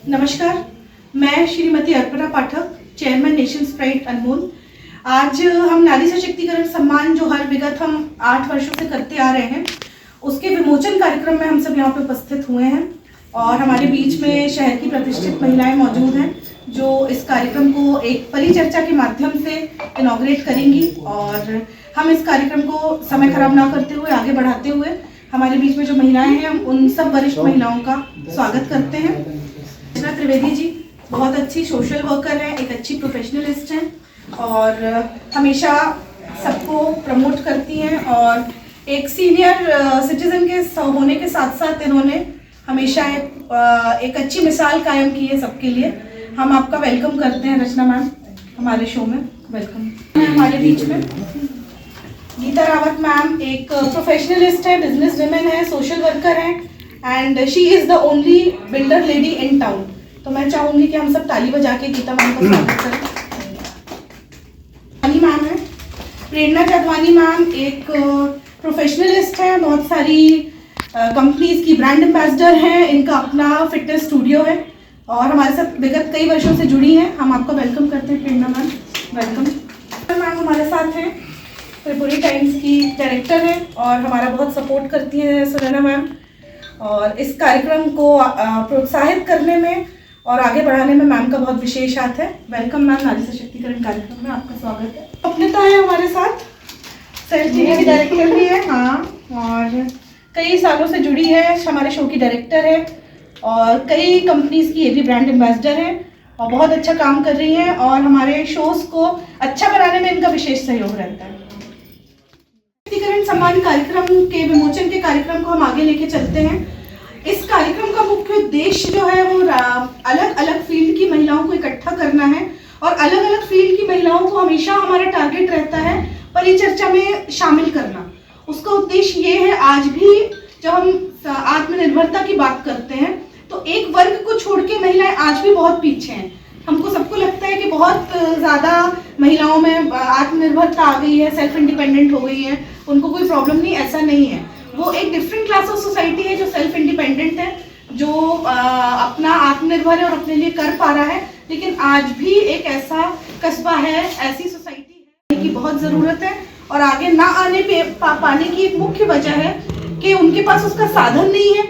नमस्कार, मैं श्रीमती अर्पणा पाठक, chairman Nations pride अनमोल। आज हम नारी सशक्तिकरण सम्मान जो हर विगत हम 8 वर्षों से करते आ रहे हैं, उसके विमोचन कार्यक्रम में हम सब यहाँ पे उपस्थित हुए हैं और हमारे बीच में शहर की प्रतिष्ठित महिलाएं मौजूद हैं जो इस कार्यक्रम को एक परिचर्चा के माध्यम से इनॉग्रेट करेंगी। और हम इस कार्यक्रम को समय खराब ना करते हुए आगे बढ़ाते हुए हमारे बीच में जो महिलाएं हैं हम उन सब वरिष्ठ महिलाओं का स्वागत करते हैं। रचना त्रिवेदी जी बहुत अच्छी सोशल वर्कर हैं, एक अच्छी प्रोफेशनलिस्ट हैं और हमेशा सबको प्रमोट करती हैं और एक सीनियर सिटीजन के होने के साथ साथ इन्होंने हमेशा एक अच्छी मिसाल कायम की है सबके लिए। हम आपका वेलकम करते हैं रचना मैम हमारे शो में। वेलकम। हमारे बीच में गीता रावत मैम एक प्रोफेशनलिस्ट है, बिजनेस वुमेन है, सोशल वर्कर है and she is the only builder lady in town. तो मैं चाहूंगी कि हम सब ताली बजा के गीता मैम का स्वागत करें। जादवानी मैम है, प्रेरणा जादवानी मैम एक प्रोफेशनलिस्ट है, बहुत सारी कंपनीज की ब्रांड एम्बेसडर हैं, इनका अपना फिटनेस स्टूडियो है और हमारे साथ विगत कई वर्षों से जुड़ी हैं। हम आपका वेलकम करते हैं प्रेरणा मैम। वेलकम। मैम हमारे साथ हैं, त्रिपुरी टाइम्स की डायरेक्टर हैं और हमारा बहुत सपोर्ट करती हैं सुनैना मैम और इस कार्यक्रम को प्रोत्साहित करने में और आगे बढ़ाने में मैम का बहुत विशेष हाथ है। वेलकम मैम, नारी सशक्तिकरण कार्यक्रम में आपका स्वागत है। अपनेता है हमारे साथ, सेल्फ टीवी की डायरेक्टर भी है, हाँ, और कई सालों से जुड़ी है, हमारे शो की डायरेक्टर है और कई कंपनीज की ये भी ब्रांड एम्बेसडर है और बहुत अच्छा काम कर रही है और हमारे शोज को अच्छा बनाने में इनका विशेष सहयोग रहता है। सशक्तिकरण सम्मान कार्यक्रम के विमोचन के कार्यक्रम को हम आगे लेके चलते हैं। इस कार्यक्रम का मुख्य उद्देश्य जो है वो अलग अलग फील्ड की महिलाओं को इकट्ठा करना है और अलग अलग फील्ड की महिलाओं को हमेशा हमारा टारगेट रहता है परिचर्चा में शामिल करना। उसका उद्देश्य ये है, आज भी जब हम आत्मनिर्भरता की बात करते हैं तो एक वर्ग को छोड़ के महिलाएं आज भी बहुत पीछे हैं। हमको सबको लगता है कि बहुत ज़्यादा महिलाओं में आत्मनिर्भरता आ गई है, सेल्फ इंडिपेंडेंट हो गई है, उनको कोई प्रॉब्लम नहीं। ऐसा नहीं है, वो एक डिफरेंट क्लास ऑफ सोसाइटी है जो सेल्फ इंडिपेंडेंट है, जो अपना आत्मनिर्भर है और अपने लिए कर पा रहा है। लेकिन आज भी एक ऐसा कस्बा है, ऐसी सोसाइटी है की बहुत ज़रूरत है और आगे ना आने पाने की एक मुख्य वजह है कि उनके पास उसका साधन नहीं है,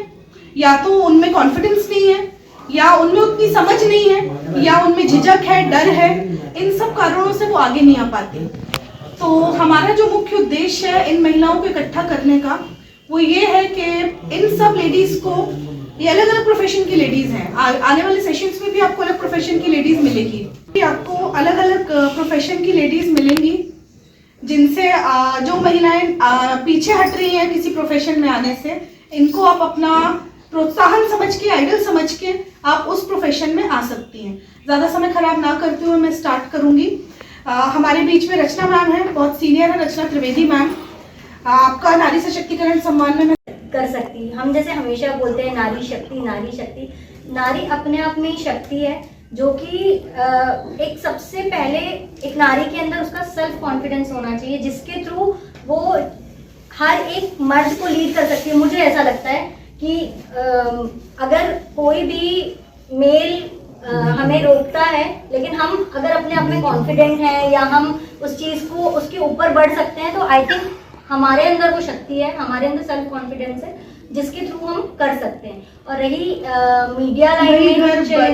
या तो उनमें कॉन्फिडेंस नहीं है, या उनमें उतनी समझ नहीं है, या उनमें झिझक है, डर है। इन सब कारणों से वो आगे नहीं आ पाते। तो हमारा जो मुख्य उद्देश्य है इन महिलाओं को इकट्ठा करने का वो ये है कि इन सब लेडीज को, ये अलग अलग प्रोफेशन की लेडीज हैं, आने वाले सेशंस में भी आपको अलग प्रोफेशन की लेडीज मिलेगी, आपको अलग अलग प्रोफेशन की लेडीज मिलेंगी जिनसे जो महिलाएं पीछे हट रही हैं किसी प्रोफेशन में आने से, इनको आप अपना प्रोत्साहन समझ के, आइडल समझ के आप उस प्रोफेशन में आ सकती हैं। ज़्यादा समय खराब ना करते हुए मैं स्टार्ट करूंगी। हमारे बीच में रचना मैम है, बहुत सीनियर है, रचना त्रिवेदी मैम। आपका नारी सशक्तिकरण सम्मान में मैं कर सकती। हम जैसे हमेशा बोलते हैं नारी शक्ति, नारी शक्ति। नारी अपने आप में ही शक्ति है जो कि एक सबसे पहले एक नारी के अंदर उसका सेल्फ कॉन्फिडेंस होना चाहिए जिसके थ्रू वो हर एक मर्द को लीड कर सकती है। मुझे ऐसा लगता है कि अगर कोई भी मेल हमें रोकता है, लेकिन हम अगर अपने आप में कॉन्फिडेंट हैं या हम उस चीज़ को उसके ऊपर बढ़ सकते हैं, तो आई थिंक हमारे अंदर वो शक्ति है, हमारे अंदर सेल्फ कॉन्फिडेंस है जिसके थ्रू हम कर सकते हैं। और रही मीडिया लाइन में,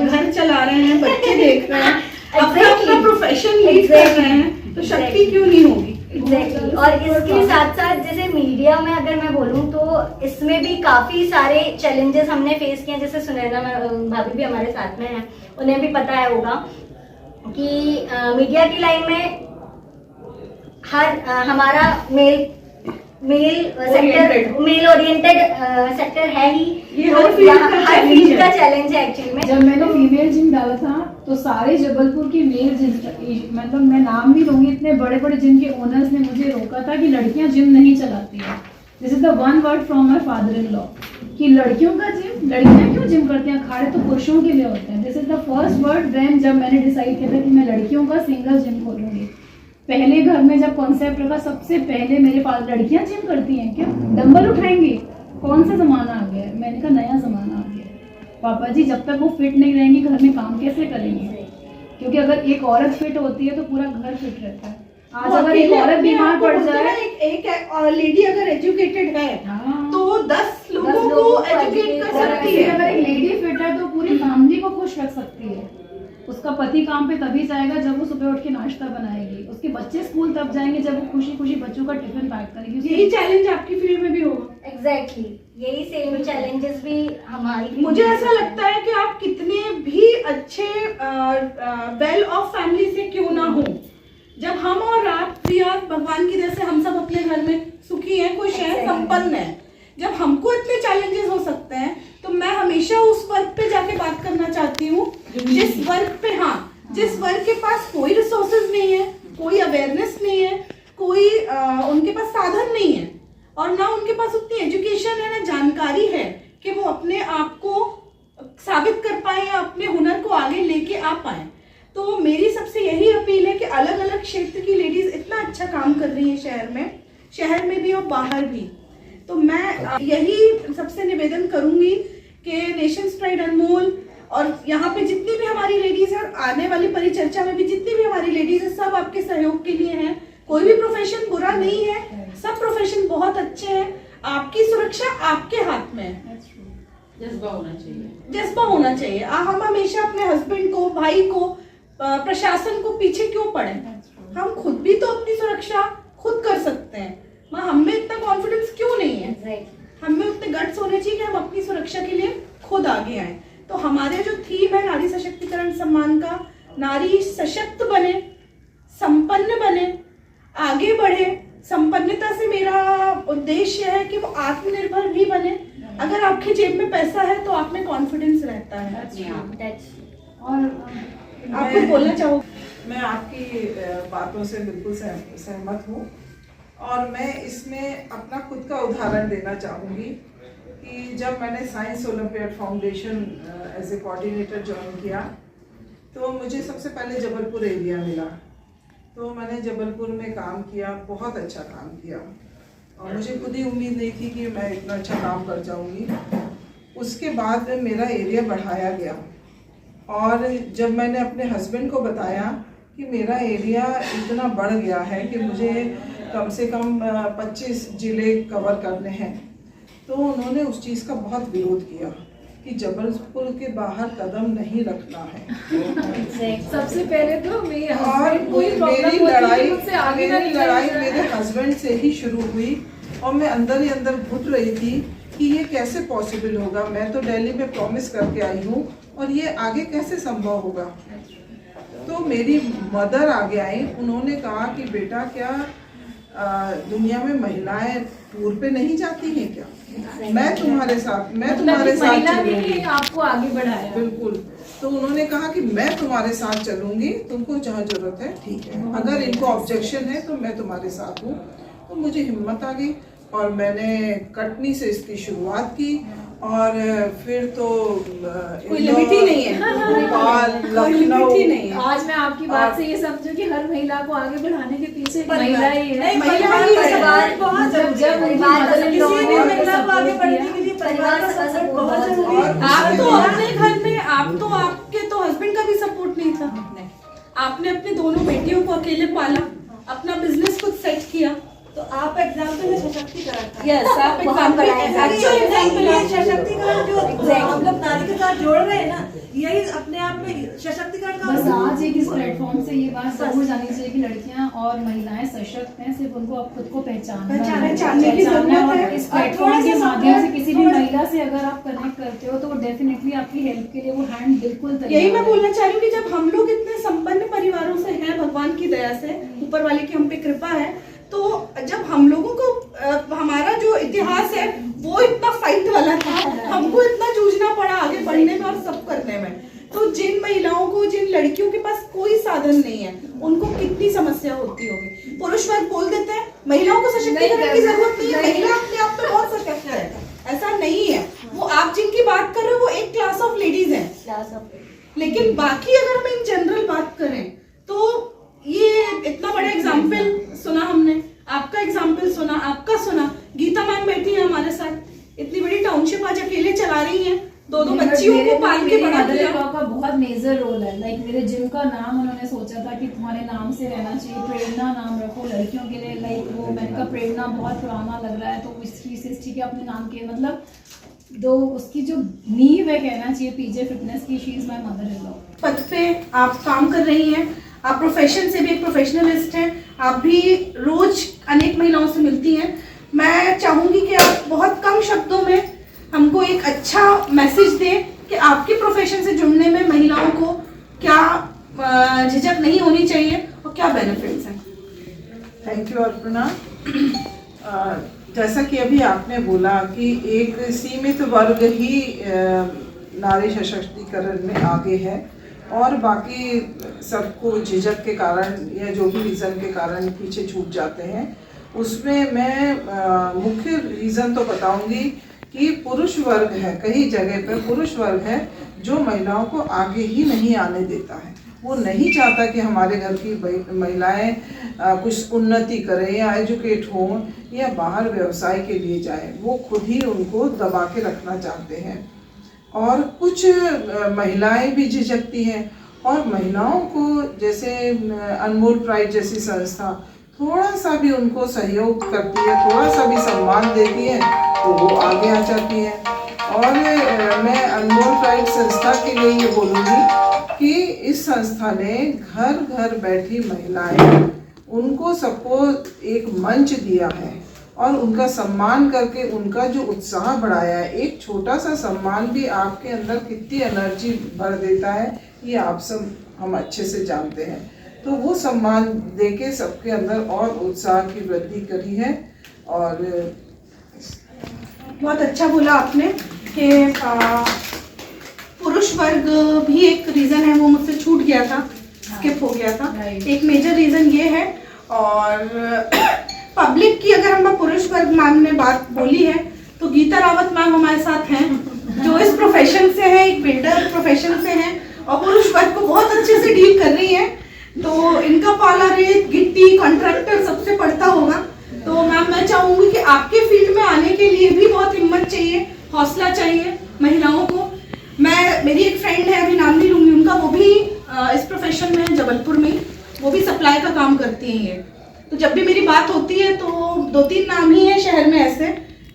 घर चला रहे हैं, बच्चे देख रहे हैं, अपना प्रोफेशन लीड कर रहे हैं, तो शक्ति क्यों नहीं होगी। एग्जैक्टली। और इसके साथ साथ जैसे मीडिया में अगर मैं बोलूँ तो इसमें भी काफ़ी सारे चैलेंजेस हमने फेस किए हैं। जैसे सुनैना भाभी भी हमारे साथ में हैं, उन्हें भी पता है होगा कि मीडिया की लाइन में हमारा मेल ओरिएंटेड सेक्टर है ही। ये हर फील्ड का चैलेंज है एक्चुअली में। जब मैंने फीमेल जिम डाला था तो सारे जबलपुर की मेल जिम, मतलब मैं नाम भी लूंगी, इतने बड़े बड़े जिम के ओनर्स ने मुझे रोका था कि लड़कियां जिम नहीं चलाती हैं। This is the one word from my father in law कि लड़कियों का जिम, लड़कियां क्यों जिम करती हैं, अखाड़े तो पुरुषों के लिए होते हैं। This is the first word when जब मैंने डिसाइड किया था कि मैं लड़कियों का सिंगल जिम खोलूंगी। पहले घर में जब कॉन्सेप्ट रखा, सबसे पहले मेरे पास लड़कियां जिम करती हैं क्या, डंबल उठाएंगी, कौन सा जमाना आ गया है। मैंने कहा नया जमाना आ गया है पापा जी जब तक वो फिट नहीं रहेंगी घर में काम कैसे करेंगे, क्योंकि अगर एक औरत फिट होती है तो पूरा घर फिट रहता है। आज अगर एक औरत बीमार पड़ जाए, एक लेडी अगर एजुकेटेड है हाँ, तो 10 लोगों को एजुकेट कर सकती है। अगर एक लेडी फिट है तो पूरी फैमिली को खुश रख सकती है। उसका पति काम पे तभी जाएगा जब वो सुबह उठ के नाश्ता बनाएगी, उसके बच्चे स्कूल तब जाएंगे जब वो खुशी खुशी बच्चों का टिफिन पैक करेगी। यही चैलेंज आपकी फील्ड में भी होगा। एग्जैक्टली यही सेम चैलेंजेस भी हमारी। मुझे ऐसा लगता है कि आप कितने भी अच्छे वेल ऑफ फैमिली से क्यों ना हो, जब हम और आप प्रिया भगवान की दया से हम सब अपने घर में सुखी हैं, खुश हैं, संपन्न हैं, जब हमको इतने चैलेंजेस हो सकते हैं तो मैं हमेशा उस वर्ग पे जाके बात करना चाहती हूँ जिस वर्ग पे, हाँ, जिस वर्ग के पास कोई रिसोर्सेज नहीं है, कोई अवेयरनेस नहीं है, कोई उनके पास साधन नहीं है और ना उनके पास उतनी एजुकेशन है, ना जानकारी है कि वो अपने आप को साबित कर पाए या अपने हुनर को आगे लेके आ पाए। तो मेरी सबसे यही अपील है कि अलग अलग क्षेत्र की लेडीज इतना अच्छा काम कर रही हैं शहर में भी और बाहर भी। तो मैं यही सबसे निवेदन करूंगी कि नेशंस प्राइड अनमोल और यहाँ पे जितनी भी हमारी लेडीज हैं, आने वाली परिचर्चा में भी जितनी भी हमारी लेडीज हैं, सब आपके सहयोग के लिए हैं। कोई भी प्रोफेशन बुरा नहीं है, सब प्रोफेशन बहुत अच्छे हैं। आपकी सुरक्षा आपके हाथ में है, जज्बा होना चाहिए, जज्बा होना चाहिए। हम हमेशा अपने हस्बैंड को, भाई को, प्रशासन को पीछे क्यों पड़े? हम खुद भी तो अपनी सुरक्षा खुद कर सकते हैं। हम में इतना कॉन्फिडेंस क्यों नहीं है? हमें उतने गट्स होने चाहिए कि हम अपनी सुरक्षा के लिए खुद आगे आए। तो हमारे जो थीम है नारी सशक्तिकरण सम्मान का, नारी सशक्त बने, संपन्न बने, आगे बढ़े। संपन्नता से मेरा उद्देश्य है कि वो आत्मनिर्भर भी बने। अगर आपके जेब में पैसा है तो आप में कॉन्फिडेंस रहता है। और आप कुछ बोलना चाहोगे? मैं आपकी बातों से बिल्कुल सहमत हूँ और मैं इसमें अपना खुद का उदाहरण देना चाहूँगी कि जब मैंने science olympiad foundation as a coordinator join किया तो मुझे सबसे पहले जबलपुर एरिया मिला। तो मैंने जबलपुर में काम किया, बहुत अच्छा काम किया और मुझे खुद ही उम्मीद नहीं थी कि मैं इतना अच्छा काम कर जाऊँगी। उसके बाद मेरा एरिया बढ़ाया गया और जब मैंने अपने हस्बैंड को बताया कि मेरा एरिया इतना बढ़ गया है कि मुझे कम से कम 25 जिले कवर करने हैं, तो उन्होंने उस चीज़ का बहुत विरोध किया कि जबलपुर के बाहर कदम नहीं रखना है। सबसे पहले तो और मेरी लड़ाई मेरे हस्बैंड से ही शुरू हुई और मैं अंदर ही अंदर घुट रही थी कि ये कैसे पॉसिबल होगा। मैं तो दिल्ली में प्रॉमिस करके आई हूँ और ये आगे कैसे संभव होगा। तो मेरी मदर आगे आई, उन्होंने कहा कि बेटा क्या दुनिया में महिलाएं टूर पे नहीं जाती हैं क्या? मैं तुम्हारे साथ चलूंगी। आपको आगे बढ़ाया। बिल्कुल। तो उन्होंने कहा कि मैं तुम्हारे साथ चलूंगी, तुमको जहाँ जरूरत है ठीक है, अगर इनको ऑब्जेक्शन है तो मैं तुम्हारे साथ हूँ। तो मुझे हिम्मत आ गई और मैंने कटनी से इसकी शुरुआत की और फिर तो कोई लिमिट ही नहीं है, लखनऊ। आज मैं आपकी बात से ये समझूं कि हर महिला को आगे बढ़ाने के पीछे एक महिला ही है। परिवार बहुत जब महिला को आगे बढ़ने के लिए परिवार का सपोर्ट बहुत जरूरी है। आप तो अपने घर में, आप तो आपके तो हस्बैंड का भी सपोर्ट नहीं था, आपने अपने दोनों बेटियों को अकेले पाला, अपना बिजनेस खुद सेट किया। तो आप एग्जाम्पल है सशक्तिकरण का। यस, आप एग्जाम्पल सशक्तिकरण जो हम लोग नारी के साथ जोड़ रहे हैं ना, यही अपने आप में सशक्तिकरण का। बस आज एक इस प्लेटफॉर्म से ये बात जरूर जानी चाहिए कि लड़कियां और महिलाएं सशक्त हैं, सिर्फ उनको अब खुद को पहचानने की जरूरत है। इस प्लेटफॉर्म के माध्यम से किसी भी महिला से अगर आप कनेक्ट करते हो तो वो डेफिनेटली आपकी हेल्प के लिए वो हैंड बिल्कुल तैयार है। यही मैं बोलना चाह रही हूँ कि जब हम लोग इतने संपन्न परिवारों से हैं, भगवान की दया से, ऊपर वाले की हम पे कृपा है, तो जब हम लोगों को हमारा जो इतिहास है वो इतना फाइट वाला था, हमको इतना जूझना पड़ा आगे बढ़ने में और सब करने में, तो जिन महिलाओं को, जिन लड़कियों के पास कोई साधन नहीं है, उनको कितनी समस्या होती होगी। पुरुष वर्ग बोल देते हैं महिलाओं को सशक्तिकरण की जरूरत नहीं है, महिला अपने आप में बहुत सशक्त है। ऐसा नहीं है। वो आप जिनकी बात कर रहे हो वो एक क्लास ऑफ लेडीज है, लेकिन बाकी अगर हम इन जनरल बात करें तो ये इतना बड़ा एग्जाम्पल सुना हमने, आपका एग्जाम्पल सुना, आपका सुना। गीता मैम बैठी है हमारे साथ, इतनी बड़ी टाउनशिप आज अकेले चला रही हैं, दो बच्चियों को पाल के बड़ा मदर किया। इन लॉ का बहुत मेजर रोल है। लाइक मेरे जिम का नाम उन्होंने सोचा था कि तुम्हारे नाम से रहना चाहिए, प्रेरणा नाम रखो लड़कियों के लिए। लाइक वो मैंने कहा प्रेरणा बहुत पुराना लग रहा है तो इसकी सृष्टि के अपने नाम के मतलब दो उसकी जो नींव है कहना चाहिए पीजे फिटनेस की, she is my mother in law. पद पे आप काम कर रही हैं, आप प्रोफेशन से भी एक प्रोफेशनलिस्ट हैं, आप भी रोज अनेक महिलाओं से मिलती हैं। मैं चाहूँगी कि आप बहुत कम शब्दों में हमको एक अच्छा मैसेज दें कि आपके प्रोफेशन से जुड़ने में महिलाओं को क्या झिझक नहीं होनी चाहिए और क्या बेनिफिट्स हैं। Thank you Arpana. जैसा कि अभी आपने बोला कि एक सीमित वर्ग ही नारी सशक्तिकरण में आगे है और बाकी सबको झिझक के कारण या जो भी रीज़न के कारण पीछे छूट जाते हैं। उसमें मैं मुख्य रीज़न तो बताऊंगी कि पुरुष वर्ग है, कई जगह पर पुरुष वर्ग है जो महिलाओं को आगे ही नहीं आने देता है। वो नहीं चाहता कि हमारे घर की महिलाएं कुछ उन्नति करें या एजुकेट हों या बाहर व्यवसाय के लिए जाएं। वो खुद ही उनको दबा के रखना चाहते हैं और कुछ महिलाएं भी झिझकती हैं और महिलाओं को जैसे अनमोल प्राइड जैसी संस्था थोड़ा सा भी उनको सहयोग करती है, थोड़ा सा भी सम्मान देती है तो वो आगे आ जाती है। और मैं अनमोल प्राइड संस्था के लिए ये बोलूँगी कि इस संस्था ने घर घर बैठी महिलाएं उनको सबको एक मंच दिया है और उनका सम्मान करके उनका जो उत्साह बढ़ाया है। एक छोटा सा सम्मान भी आपके अंदर कितनी एनर्जी भर देता है ये आप सब हम अच्छे से जानते हैं। तो वो सम्मान देके सबके अंदर और उत्साह की वृद्धि करी है। और बहुत अच्छा बोला आपने कि पुरुष वर्ग भी एक रीज़न है, वो मुझसे छूट गया था, स्किप हो गया था। एक मेजर रीज़न ये है। और पब्लिक की अगर हम पुरुष वर्ग मैम ने बात बोली है तो गीता रावत मैम हमारे साथ हैं जो इस प्रोफेशन से है, एक बिल्डर प्रोफेशन से हैं और पुरुष वर्ग को बहुत अच्छे से डील कर रही हैं। तो इनका पाला रेत गिट्टी कॉन्ट्रैक्टर सबसे पड़ता होगा। तो मैम मैं चाहूँगी कि आपके फील्ड में आने के लिए भी बहुत हिम्मत चाहिए, हौसला चाहिए महिलाओं को। मेरी एक फ्रेंड है, अभी नाम नहीं लूँगी उनका, वो भी इस प्रोफेशन में है जबलपुर में, वो भी सप्लाई का काम करती हैं ये। तो जब भी मेरी बात होती है तो 2-3 नाम ही है शहर में ऐसे।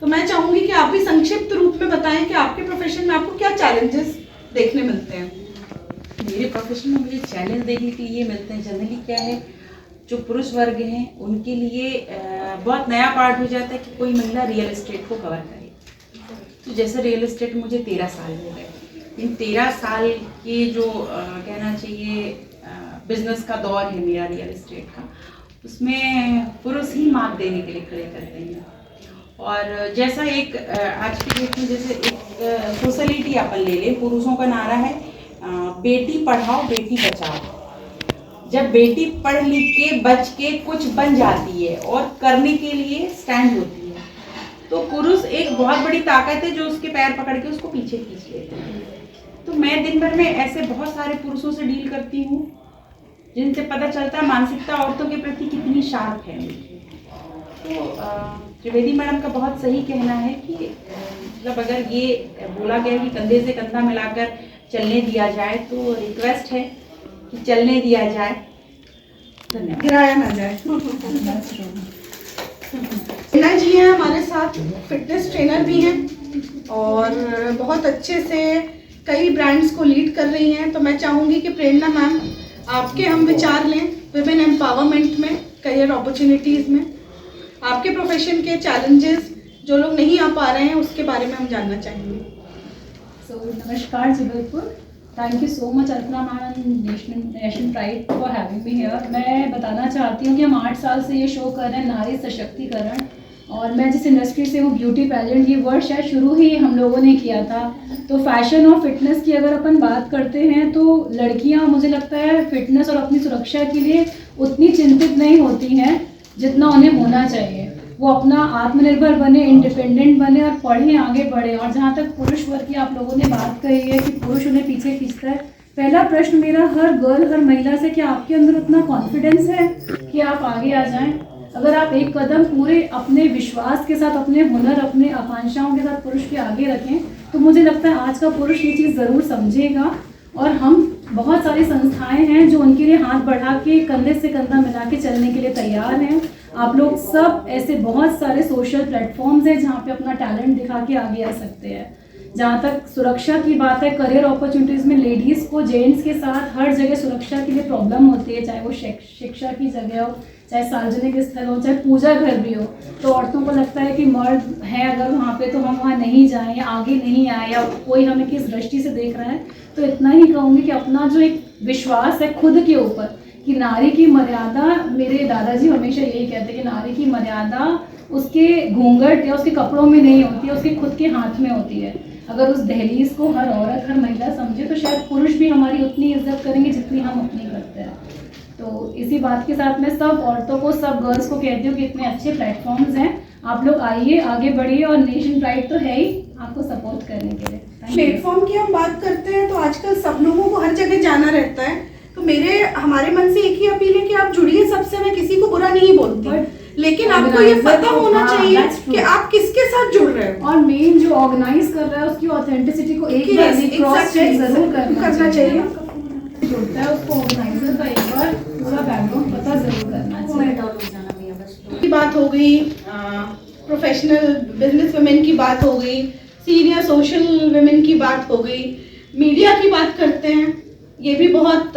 तो मैं चाहूँगी कि आप भी संक्षिप्त रूप में बताएं कि आपके प्रोफेशन में आपको क्या चैलेंजेस देखने मिलते हैं। मेरे प्रोफेशन में मुझे चैलेंज देखने के लिए मिलते हैं। जनरली क्या है, जो पुरुष वर्ग हैं उनके लिए बहुत नया पार्ट हो जाता है कि कोई महिला रियल एस्टेट को कवर करे। तो जैसे रियल एस्टेट मुझे 13 साल हो गए। इन 13 साल के जो कहना चाहिए बिजनेस का दौर है मेरा रियल एस्टेट का, उसमें पुरुष ही मात देने के लिए खड़े करते हैं। और जैसा एक आज की डेट में जैसे एक सोशलिटी अपन ले लें, पुरुषों का नारा है बेटी पढ़ाओ बेटी बचाओ। जब बेटी पढ़ लिख के बच के कुछ बन जाती है और करने के लिए स्टैंड होती है तो पुरुष एक बहुत बड़ी ताकत है जो उसके पैर पकड़ के उसको पीछे खींच लेते हैं। तो मैं दिन भर में ऐसे बहुत सारे पुरुषों से डील करती हूँ जिनसे पता चलता है मानसिकता औरतों के प्रति कितनी शार्प है उनकी। तो त्रिवेदी मैडम का बहुत सही कहना है कि मतलब अगर ये बोला गया कि कंधे से कंधा मिलाकर चलने दिया जाए तो रिक्वेस्ट है कि चलने दिया जाए। धन्यवाद। गिराया ना जाए। मीना जी हैं हमारे साथ, फिटनेस ट्रेनर भी हैं और बहुत अच्छे से कई ब्रांड्स को लीड कर रही हैं। तो मैं चाहूँगी कि प्रेरणा मैम आपके हम विचार लें विमेन एम्पावरमेंट में, करियर अपॉर्चुनिटीज़ में, आपके प्रोफेशन के चैलेंजेस जो लोग नहीं आ पा रहे हैं उसके बारे में हम जानना चाहेंगे। नमस्कार Jabalpur, thank you so much Arpana ma'am nation pride for having me here. मैं बताना चाहती हूँ कि हम 8 साल से ये शो कर रहे हैं नारी सशक्तिकरण, और मैं जिस इंडस्ट्री से हूँ ब्यूटी पैजेंट, ये वर्ड शायद शुरू ही हम लोगों ने किया था। तो फैशन और फिटनेस की अगर अपन बात करते हैं तो लड़कियाँ मुझे लगता है फिटनेस और अपनी सुरक्षा के लिए उतनी चिंतित नहीं होती हैं जितना उन्हें होना चाहिए। वो अपना आत्मनिर्भर बने, इंडिपेंडेंट बने और पढ़ें, आगे बढ़े। और जहाँ तक पुरुष वर्ग की आप लोगों ने बात कही है कि पुरुष उन्हें पीछे खींचता है, पहला प्रश्न मेरा हर गर्ल, हर महिला से, कि आपके अंदर उतना कॉन्फिडेंस है कि आप आगे आ जाएं? अगर आप एक कदम पूरे अपने विश्वास के साथ, अपने हुनर, अपने आकांक्षाओं के साथ पुरुष के आगे रखें तो मुझे लगता है आज का पुरुष ये चीज़ ज़रूर समझेगा, और हम बहुत सारी संस्थाएं हैं जो उनके लिए हाथ बढ़ा के कंधे से कंधा मिला के चलने के लिए तैयार हैं। आप लोग सब ऐसे बहुत सारे सोशल प्लेटफॉर्म्स हैं जहाँ पे अपना टैलेंट दिखा के आगे आ सकते हैं। जहाँ तक सुरक्षा की बात है, करियर अपॉर्चुनिटीज़ में लेडीज़ को जेंट्स के साथ हर जगह सुरक्षा के लिए प्रॉब्लम होती है, चाहे वो शिक्षा की जगह हो, चाहे सार्वजनिक स्थल हो, चाहे पूजा घर भी हो। तो औरतों को लगता है कि मर्द है अगर वहाँ पे तो हम वहाँ नहीं जाएं या आगे नहीं आए या कोई हमें किस दृष्टि से देख रहा है। तो इतना ही कहूँगी कि अपना जो एक विश्वास है खुद के ऊपर कि नारी की मर्यादा, मेरे दादाजी हमेशा यही कहते हैं कि नारी की मर्यादा उसके घूंघट या उसके कपड़ों में नहीं होती है, उसके खुद के हाथ में होती है। अगर उस दहलीज को हर औरत हर महिला समझे तो शायद पुरुष भी हमारी उतनी इज्जत करेंगे जितनी हम अपनी करते हैं। तो इसी बात के साथ मैं सब औरतों को, सब गर्ल्स को कहती हूँ कि इतने अच्छे प्लेटफॉर्म्स हैं, आप लोग आइए, आगे बढ़िए, और नेशन प्राइड तो है ही आपको सपोर्ट करने के लिए। प्लेटफॉर्म की हम बात करते हैं तो आजकल सब लोगों को हर जगह जाना रहता है, तो हमारे मन से एक ही अपील है कि आप जुड़िए सबसे। मैं किसी को बुरा नहीं बोलती, लेकिन आपको ये पता होना चाहिए कि आप किसके साथ जुड़ रहे हो, और मेन जो ऑर्गेनाइज कर रहा है उसकी ऑथेंटिसिटी को एक बार क्रॉस चेक जरूर करना चाहिए। जुड़ता है उसको ऑर्गेनाइजर का एक बार पूरा बैकग्राउंड पता जरूर करना चाहिए। की बात हो गई, प्रोफेशनल बिजनेस वुमेन की बात हो गई, सीनियर सोशल वुमेन की बात हो गई, मीडिया की बात करते हैं। ये भी बहुत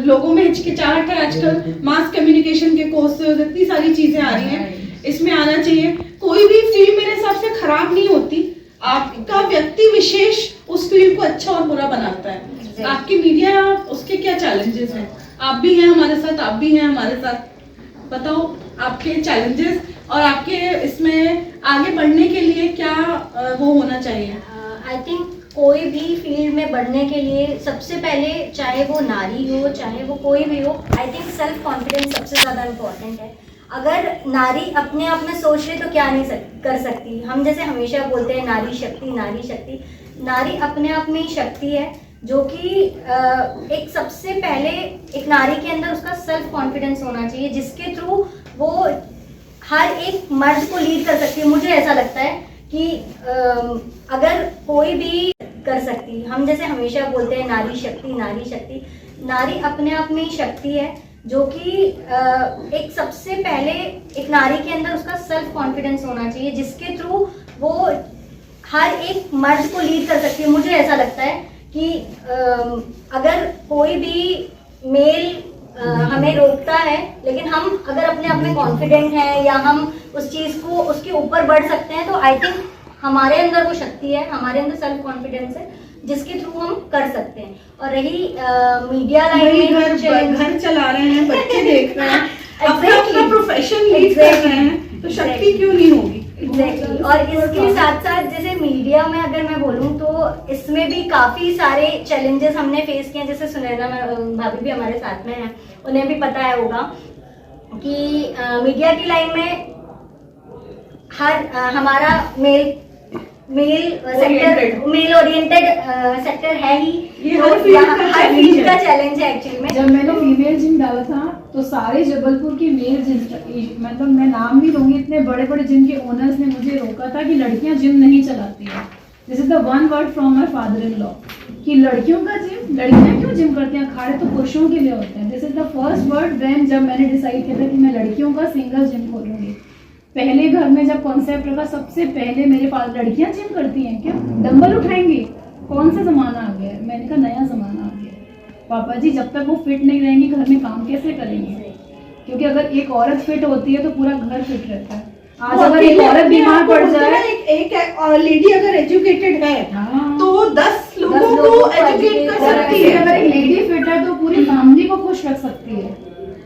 लोगों में हिचकिचाहट है आजकल, मास कम्युनिकेशन के कोर्सेज, इतनी सारी चीजें आ रही हैं, इसमें आना चाहिए। कोई भी फील्ड मेरे हिसाब से खराब नहीं होती, आपका व्यक्ति विशेष उस फील्ड को अच्छा और बुरा बनाता है। आपकी मीडिया, उसके क्या चैलेंजेस हैं? आप भी हैं हमारे साथ, आप भी हैं हमारे साथ, बताओ आपके चैलेंजेस और आपके इसमें आगे बढ़ने के लिए क्या वो होना चाहिए। आई थिंक कोई भी फील्ड में बढ़ने के लिए सबसे पहले, चाहे वो नारी हो चाहे वो कोई भी हो, आई थिंक सेल्फ कॉन्फिडेंस सबसे ज़्यादा इम्पोर्टेंट है। अगर नारी अपने आप में सोच ले तो क्या नहीं कर सकती। हम जैसे हमेशा बोलते हैं नारी शक्ति, नारी शक्ति। नारी अपने आप में ही शक्ति है, जो कि एक सबसे पहले एक नारी के अंदर उसका सेल्फ कॉन्फिडेंस होना चाहिए, जिसके थ्रू वो हर एक मर्द को लीड कर सकती है। मुझे ऐसा लगता है कि अगर कोई भी कर सकती, हम जैसे हमेशा बोलते हैं नारी शक्ति, नारी शक्ति। नारी अपने आप में ही शक्ति है, जो कि एक सबसे पहले एक नारी के अंदर उसका सेल्फ कॉन्फिडेंस होना चाहिए, जिसके थ्रू वो हर एक मर्द को लीड कर सकती है। मुझे ऐसा लगता है कि अगर कोई भी मेल हमें रोकता है, लेकिन हम अगर अपने आप में कॉन्फिडेंट हैं या हम उस चीज़ को उसके ऊपर बढ़ सकते हैं, तो आई थिंक हमारे अंदर वो शक्ति है, हमारे अंदर सेल्फ कॉन्फिडेंस है, जिसके थ्रू हम कर सकते हैं। और रही मीडिया लाइन में, घर चला रहे हैं, बच्चे देख रहे हैं, अपना प्रोफेशन लीड कर रहे हैं, तो शक्ति क्यों नहीं होगी। एग्जैक्टली। और इसके साथ साथ जैसे मीडिया में अगर मैं बोलूँ तो इसमें भी काफ़ी सारे चैलेंजेस हमने फेस किए हैं। जैसे सुनैना भाभी भी हमारे साथ में हैं, उन्हें भी पता है होगा कि मीडिया की लाइन में हमारा मेल ओरिएंटेड सेक्टर है ही। ये हर फील्ड का चैलेंज है एक्चुअली में। जब मैंने फीमेल जिम डाला था तो सारे जबलपुर की मेल जिम, मतलब मैं नाम भी लूंगी, इतने बड़े बड़े जिम के ओनर्स ने मुझे रोका था कि लड़कियां जिम नहीं चलाती है। This is the one word from my father in law कि लड़कियों का जिम, लड़कियां क्यों जिम करती हैं, अखाड़े तो पुरुषों के लिए होते हैं। This is the first word when, जब मैंने डिसाइड किया था कि मैं लड़कियों का सिंगल जिम खोलूंगी। पहले घर में जब कॉन्सेप्ट रखा, सबसे पहले मेरे पास लड़कियां जिम करती हैं क्या, डंबल उठाएंगी, कौन सा जमाना आ गया है। मैंने कहा नया जमाना आ गया पापा जी, जब तक वो फिट नहीं रहेंगी घर में काम कैसे करेंगे, क्योंकि अगर एक औरत फिट होती है तो पूरा घर फिट रहता है। आज अगर एक औरत बीमार पड़ जाए, एक लेडी अगर एजुकेटेड है तो वो 10 लोगों को एजुकेट कर सकती है। अगर एक लेडी फिट है तो पूरी फैमिली को खुश रख सकती है।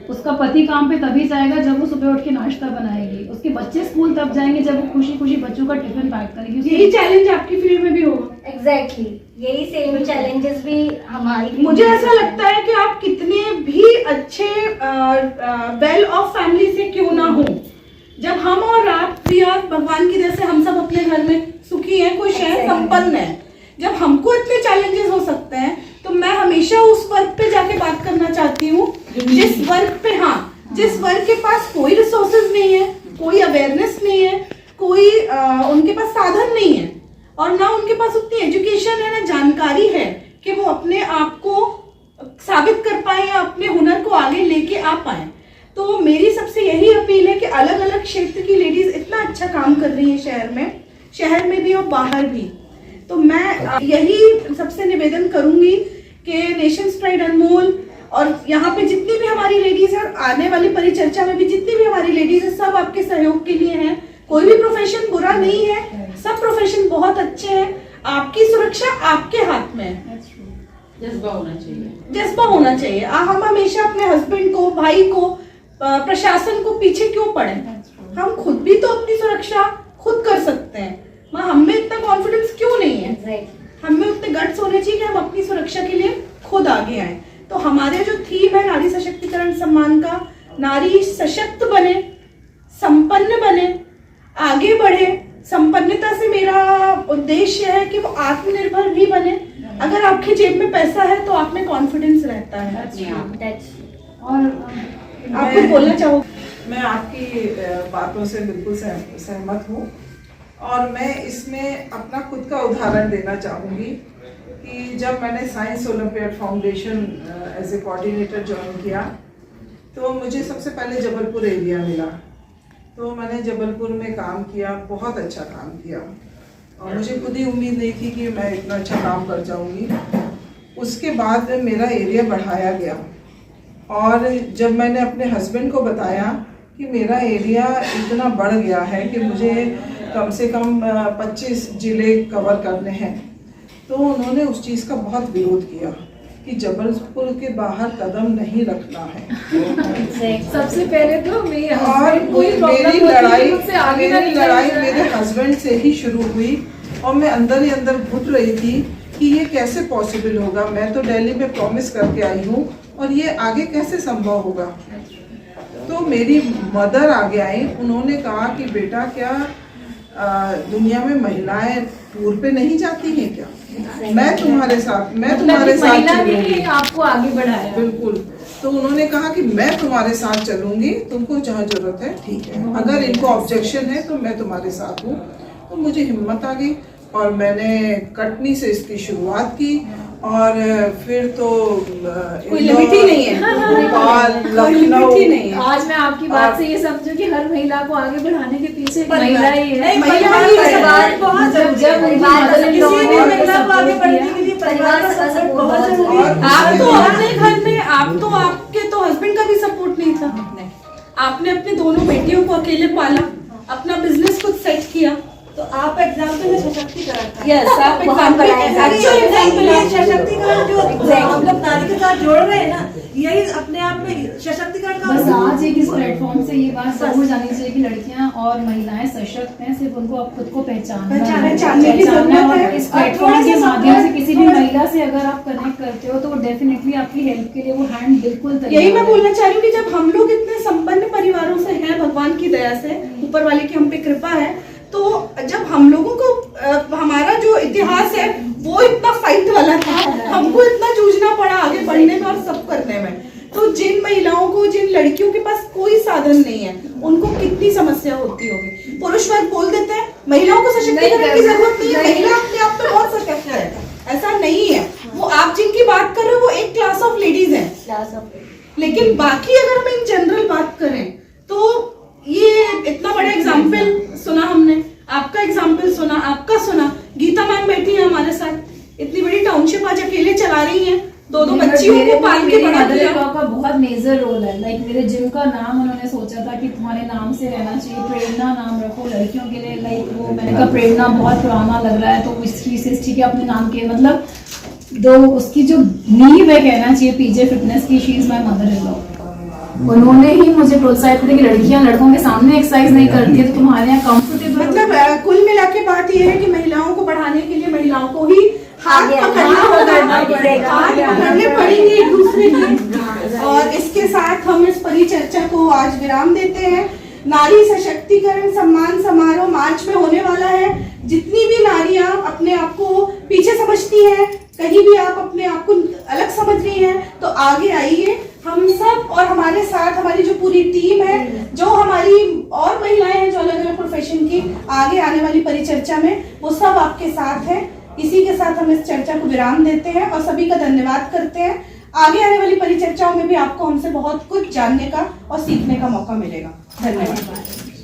उसका पति काम पे तभी जाएगा जब वो सुबह उठ के नाश्ता बनाएगी, उसके बच्चे स्कूल तब जाएंगे जब वो खुशी खुशी बच्चों का टिफिन पैक करेगी। यही चैलेंज आपकी फील्ड में भी होगा। एग्जैक्टली, यही सेम चैलेंजेस भी हमारी। मुझे ऐसा लगता है कि आप कितने भी अच्छे वेल ऑफ फैमिली से क्यों ना हो, जब हम और आप प्रिया भगवान की दया से हम सब अपने घर में सुखी हैं, खुश हैं, संपन्न हैं, जब हमको इतने चैलेंजेस हो सकते हैं, तो मैं हमेशा उस वर्ग पे जाके बात करना चाहती हूँ जिस वर्ग पे, जिस वर्ग के पास कोई रिसोर्सेज नहीं है, कोई अवेयरनेस नहीं है, कोई उनके पास साधन नहीं है। और ना उनके पास उतनी एजुकेशन है, ना जानकारी है कि वो अपने आप को साबित कर पाए या अपने हुनर को आगे लेके आ पाए। तो मेरी सबसे यही अपील है कि अलग अलग क्षेत्र की लेडीज इतना अच्छा काम कर रही हैं शहर में भी और बाहर भी। तो मैं यही सबसे निवेदन करूंगी कि नेशंस प्राइड अनमोल और यहाँ पे जितनी भी हमारी लेडीज हैं, आने वाली परिचर्चा में भी जितनी भी हमारी लेडीज हैं, सब आपके सहयोग के लिए हैं। कोई भी प्रोफेशन बुरा नहीं है, सब प्रोफेशन बहुत अच्छे हैं। आपकी सुरक्षा आपके हाथ में है, जज्बा होना चाहिए, जज्बा होना चाहिए। हम हमेशा अपने हस्बैंड को, भाई को, प्रशासन को पीछे क्यों पड़े? हम खुद भी तो अपनी सुरक्षा खुद कर सकते हैं। माँ, हमें इतना कॉन्फिडेंस क्यों नहीं है? हमें उतने गट्स होने चाहिए कि हम अपनी सुरक्षा के लिए खुद आगे आए। तो हमारे जो थीम है नारी सशक्तिकरण सम्मान का, नारी सशक्त बने, संपन्न बने, आगे बढ़े। संपन्नता से मेरा उद्देश्य है कि वो आत्मनिर्भर भी बने। अगर आपकी जेब में पैसा है तो आप में कॉन्फिडेंस रहता है। और आप कुछ बोलना चाहोगे? मैं आपकी बातों से बिल्कुल सहमत हूँ और मैं इसमें अपना खुद का उदाहरण देना चाहूँगी कि जब मैंने science olympiad foundation as a coordinator join किया तो मुझे सबसे पहले जबलपुर एरिया मिला। तो मैंने जबलपुर में काम किया, बहुत अच्छा काम किया और मुझे खुद ही उम्मीद नहीं थी कि मैं इतना अच्छा काम कर जाऊँगी। उसके बाद मेरा एरिया बढ़ाया गया और जब मैंने अपने हस्बैंड को बताया कि मेरा एरिया इतना बढ़ गया है कि मुझे कम से कम 25 जिले कवर करने हैं, तो उन्होंने उस चीज़ का बहुत विरोध किया कि जबलपुर के बाहर कदम नहीं रखना है। सबसे पहले तो और मेरी लड़ाई मेरे हस्बैंड से ही शुरू हुई और मैं अंदर ही अंदर घुट रही थी कि ये कैसे पॉसिबल होगा। मैं तो दिल्ली में प्रॉमिस करके आई हूँ और ये आगे कैसे संभव होगा। तो मेरी मदर आगे आई, उन्होंने कहा कि बेटा क्या दुनिया में महिलाएं टूर पे नहीं जाती हैं क्या? मैं तुम्हारे साथ चलूंगी, आपको आगे बढ़ाया। बिल्कुल। तो उन्होंने कहा कि मैं तुम्हारे साथ चलूंगी, तुमको जहाँ जरूरत है ठीक है, अगर इनको ऑब्जेक्शन है तो मैं तुम्हारे साथ हूँ। तो मुझे हिम्मत आ गई और मैंने कटनी से इसकी शुरुआत की और फिर तो कोई लिमिट ही नहीं है, भोपाल, लखनऊ नहीं है। आज मैं आपकी बात से ये समझूं कि हर महिला को आगे बढ़ाने के पीछे एक महिला ही है। परिवार बहुत जरूरी है। किसी भी महिला को आगे बढ़ने के लिए परिवार का सपोर्ट बहुत जरूरी है। आप तो अपने घर में, आप तो आपके तो हस्बैंड का भी सपोर्ट नहीं था। आपने अपने दोनों बेटियों को अकेले पाला, अपना बिजनेस खुद सेट किया। तो आप एग्जाम्पल है सशक्तिकरण का। यस, आप एग्जाम्पल ये सशक्तिकरण जो हम लोग नारी के साथ जोड़ रहे हैं ना, यही अपने आप में सशक्तिकरण का। बस आज एक इस प्लेटफॉर्म से ये बात जरूर जानी चाहिए कि लड़कियां और महिलाएं सशक्त हैं, सिर्फ उनको अब खुद को पहचानने की जरूरत है। और इस प्लेटफॉर्म के माध्यम से किसी भी महिला से अगर आप कनेक्ट करते हो तो वो डेफिनेटली आपकी हेल्प के लिए वो हैंड बिल्कुल तैयार। यही मैं बोलना चाह रही हूँ कि जब हम लोग इतने संपन्न परिवारों से हैं, भगवान की दया से, ऊपर वाले की हम पे कृपा है, तो जब हम लोगों को हमारा जो इतिहास है वो इतना फाइट वाला था, हमको इतना जूझना पड़ा आगे बढ़ने में और सब करने में, तो जिन महिलाओं को, जिन लड़कियों के पास कोई साधन नहीं है, उनको कितनी समस्या होती होगी। पुरुष वर्ग बोल देते हैं महिलाओं को सशक्तिकरण की जरूरत नहीं है, महिला अपने आप में बहुत सशक्त है। ऐसा नहीं है। वो आप जिनकी बात कर रहे हो वो एक क्लास ऑफ लेडीज है, लेकिन बाकी अगर हम इन जनरल बात करें तो ये इतना बड़ा एग्जाम्पल सुना हमने, आपका एग्जाम्पल सुना, आपका सुना। गीता मैम बैठी है हमारे साथ, इतनी बड़ी टाउनशिप आज अकेले चला रही हैं, दो बच्चियों को पाल के बड़ा किया। का बहुत मेजर रोल है। लाइक मेरे जिम का नाम उन्होंने सोचा था कि तुम्हारे नाम से रहना चाहिए, प्रेरणा नाम रखो लड़कियों के लिए। लाइक वो मैंने कहा प्रेरणा बहुत पुराना लग रहा है, तो इसकी सृष्टि के अपने नाम के मतलब दो उसकी जो नींव है कहना चाहिए पीजे फिटनेस की, she is my mother in law. उन्होंने ही मुझे प्रोत्साहित किया कि लड़कियां लड़कों के सामने एक्सरसाइज नहीं करती है तो तुम्हारे यहाँ कंफर्टेबल। मतलब कुल मिला के बात ये है कि महिलाओं को बढ़ाने के लिए महिलाओं को ही हाथ पकड़ने पड़ेंगे एक दूसरे की। और इसके साथ हम इस परिचर्चा को आज विराम देते हैं। नारी सशक्तिकरण सम्मान समारोह मार्च में होने वाला है। जितनी भी नारियां अपने आप को पीछे समझती हैं, कहीं भी आप अपने आप को अलग समझ रही हैं, तो आगे आइए, हम सब और हमारे साथ हमारी जो पूरी टीम है, जो हमारी और महिलाएं हैं जो अलग अलग प्रोफेशन की आगे आने वाली परिचर्चा में, वो सब आपके साथ हैं। इसी के साथ हम इस चर्चा को विराम देते हैं और सभी का धन्यवाद करते हैं। आगे आने वाली परिचर्चाओं में भी आपको हमसे बहुत कुछ जानने का और सीखने का मौका मिलेगा। धन्यवाद।